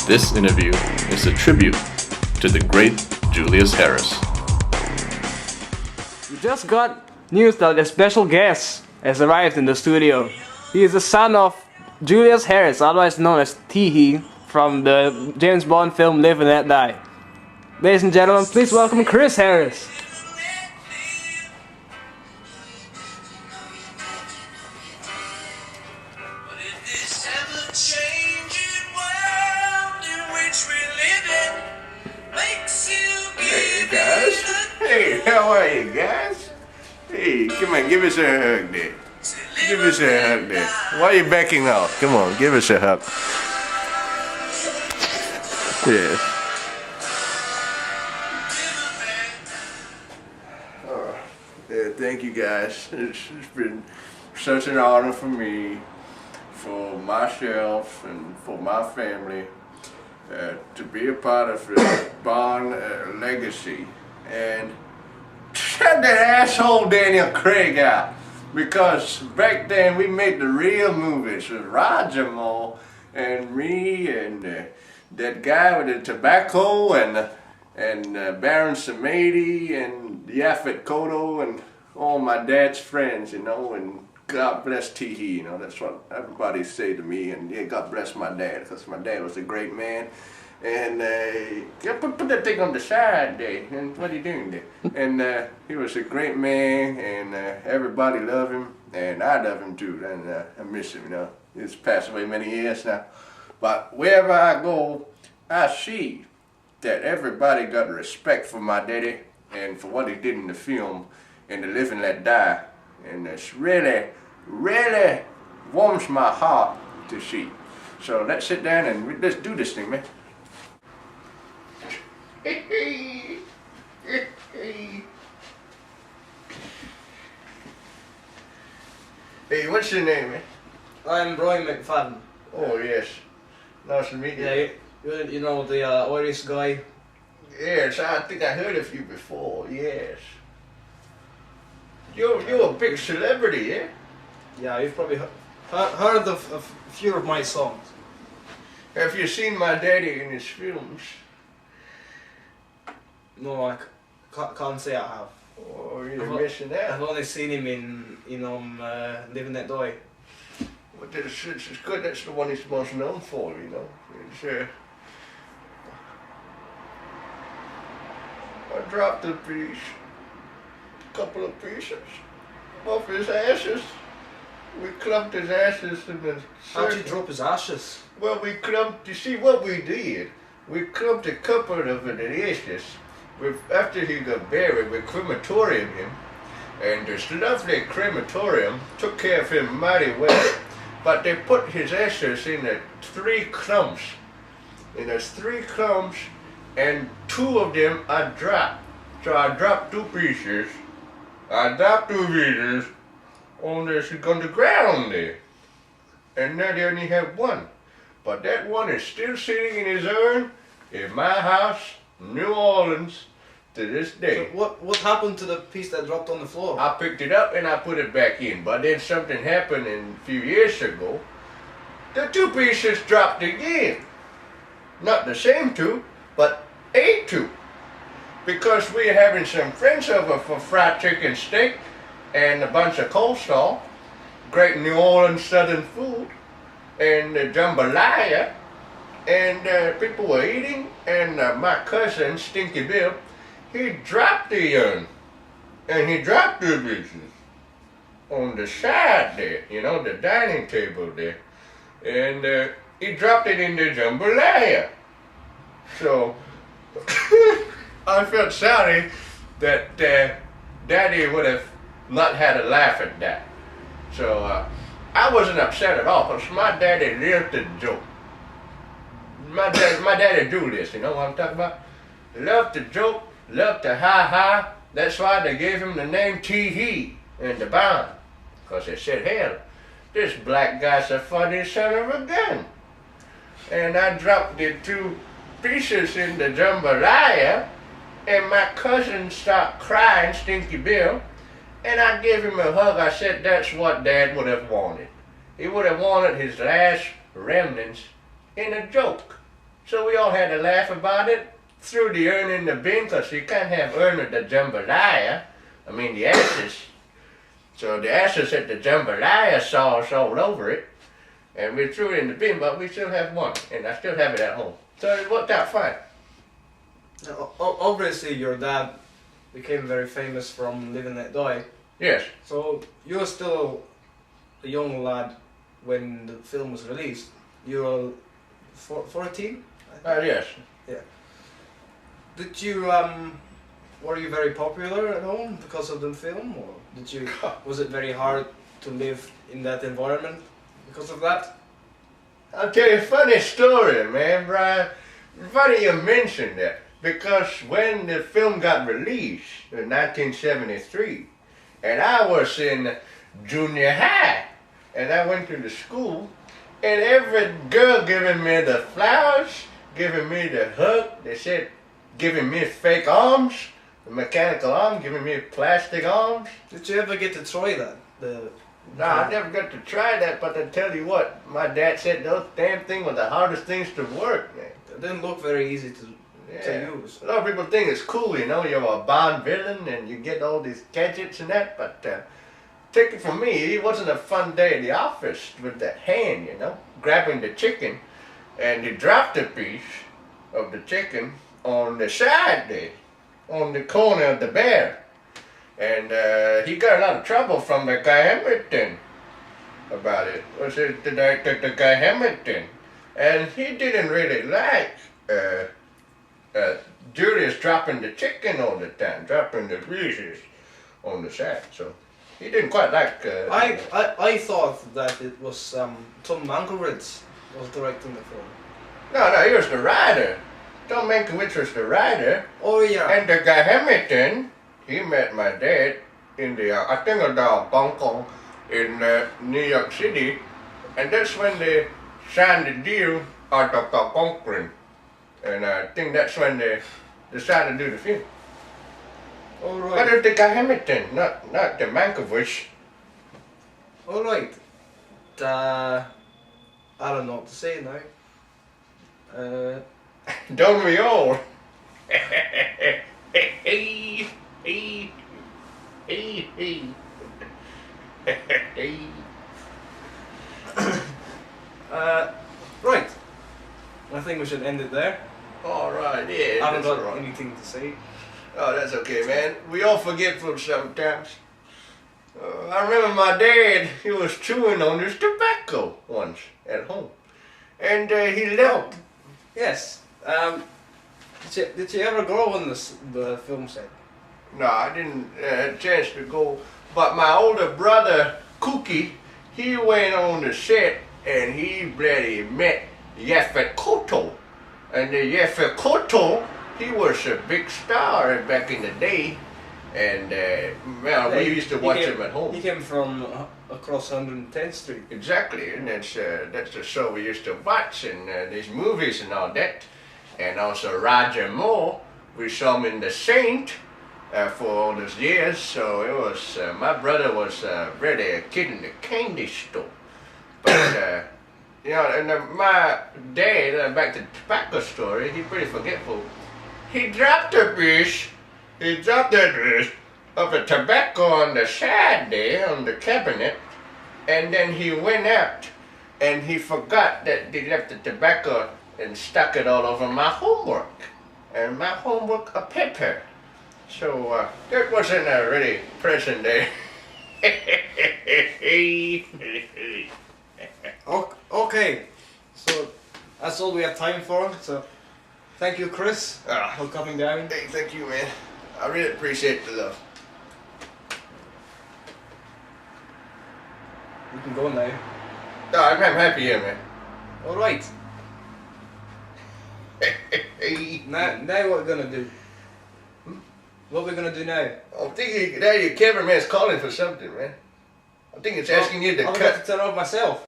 This interview is a tribute to the great Julius Harris. We just got news that a special guest has arrived in the studio. He is the son of Julius Harris, otherwise known as Tee-Hee, from the James Bond film Live and Let Die. Ladies and gentlemen, please welcome Chris Harris. Hey guys, hey, how are you guys? Hey, come on, give us a hug there. Give us a hug there. Why are you backing off? Come on, give us a hug. Yeah. Oh, yeah, thank you guys. It's been such an honor for me, for myself, and for my family to be a part of the Bond legacy. And shut that asshole Daniel Craig out, because back then we made the real movies with Roger Moore and me and that guy with the tobacco and Baron Samedi and Yaphet Kotto and all my dad's friends, you know, and God bless Tee-Hee, you know, that's what everybody say to me, and yeah, God bless my dad, because my dad was a great man. And put that thing on the side there, and what are you doing there? And he was a great man, and everybody loved him, and I love him too, and I miss him, you know. He's passed away many years now. But wherever I go, I see that everybody got respect for my daddy and for what he did in the film, in the Live and Let Die. And it's really, really warms my heart to see. So let's sit down and let's do this thing, man. Hey, what's your name, man? I'm McFadden. Oh, yes. Nice to meet you. Yeah, you know the Irish guy? Yes, I think I heard of you before, yes. You're a big celebrity, yeah? Yeah, you've probably heard of a few of my songs. Have you seen my daddy in his films? No, I can't say I have. Oh, you're missing out. I've only seen him in Live and Let Die. Well, it's good, that's the one he's most known for, you know. It's, I dropped a piece, couple of pieces off his ashes. We clumped his ashes in the How'd you drop his ashes? Well, we clumped, you see what we did? We clumped a couple of the ashes. After he got buried, we crematoriumed him. And this lovely crematorium took care of him mighty well. But they put his ashes in three clumps. And there's three clumps, and two of them I dropped. So I dropped two pieces. On the ground there. And now they only have one. But that one is still sitting in his urn in my house, New Orleans, to this day. So what happened to the piece that dropped on the floor? I picked it up and I put it back in. But then something happened a few years ago. The two pieces dropped again. Not the same two, but a two. Because we're having some friends over for fried chicken steak and a bunch of coleslaw, great New Orleans Southern food, and jambalaya, and people were eating, and my cousin, Stinky Bill, he dropped the urn, and he dropped the pieces on the side there, you know, the dining table there, and he dropped it in the jambalaya. So, I felt sorry that Daddy would have not had a laugh at that. So I wasn't upset at all, because my daddy lived to joke. My daddy Julius, you know what I'm talking about? Loved to joke, loved to ha-ha. That's why they gave him the name Tee-Hee in the Bond. Because they said, hell, this black guy's a funny son of a gun. And I dropped the two pieces in the jambalaya, and my cousin stopped crying, Stinky Bill, and I gave him a hug. I said, that's what Dad would have wanted. He would have wanted his last remnants in a joke. So we all had to laugh about it. Threw the urn in the bin, because you can't have urn at the jambalaya. I mean the ashes. So the ashes at the jambalaya sauce all over it. And we threw it in the bin, but we still have one. And I still have it at home. So it worked out fine. Now, obviously, your dad became very famous from Live and Let Die. Yes. So you were still a young lad when the film was released. You were 14? Yes. Yeah. Did you were you very popular at home because of the film, or was it very hard to live in that environment because of that? I'll tell you a funny story, man, Brian. Funny you mentioned that, because when the film got released in 1973, and I was in junior high, and I went to the school, and every girl giving me the flowers, giving me the hug, they said, giving me fake arms, the mechanical arm, giving me plastic arms. Did you ever get to try that? No, I never got to try that, but I tell you what, my dad said those damn things were the hardest things to work, man. It didn't look very easy to use. A lot of people think it's cool, you know, you're a Bond villain and you get all these gadgets and that, but take it from me, it wasn't a fun day in the office with that hand, you know, grabbing the chicken, and you dropped a piece of the chicken on the side there, on the corner of the bear. And he got a lot of trouble from the guy Hamilton about it. Was it the guy Hamilton? And he didn't really like Julius dropping the chicken all the time, dropping the pieces on the side. So he didn't quite like. I thought that it was Tom Mankiewicz was directing the film. No, he was the writer. Tom Mankiewicz was the writer. Oh yeah. And the guy Hamilton, he met my dad in the, I think of the Hong Kong, in New York City, and that's when they signed the deal out of the concrete. And I think that's when they decided to do the film. All But right. it's the guy Hamilton, not the Mankiewicz. All right. I don't know what to say now. Don't we all? Right. I think we should end it there. All right, yeah. I haven't that's got all right. anything to say. Oh, that's okay, man. We all forgetful sometimes. I remember my dad, he was chewing on his tobacco once at home. And he left. Yes. Did you ever go on the film set? No, I didn't have a chance to go. But my older brother, Cookie, he went on the set and he bloody met Yaphet Kotto. And the Yaphet Kotto, he was a big star back in the day. And well, we used to watch him at home. He came from across 110th Street. Exactly, and that's the show we used to watch, and these movies and all that. And also Roger Moore, we saw him in The Saint for all those years. So it was my brother was really a kid in the candy store. But you know, and my dad, back to the tobacco story, he's pretty forgetful. He dropped a piece. He dropped that piece of the tobacco on the side there on the cabinet, and then he went out and he forgot that he left the tobacco and stuck it all over my homework. And my homework a paper. So that wasn't a really pleasant day. Okay, so that's all we have time for. So thank you, Chris, for coming down. Hey, thank you, man. I really appreciate the love. We can go now. No, I'm happy here, man. All right. Now what we're gonna do? What we're gonna do now? I'm thinking that your cameraman's calling for something, man. I think it's asking you to I'll cut. have to turn off myself.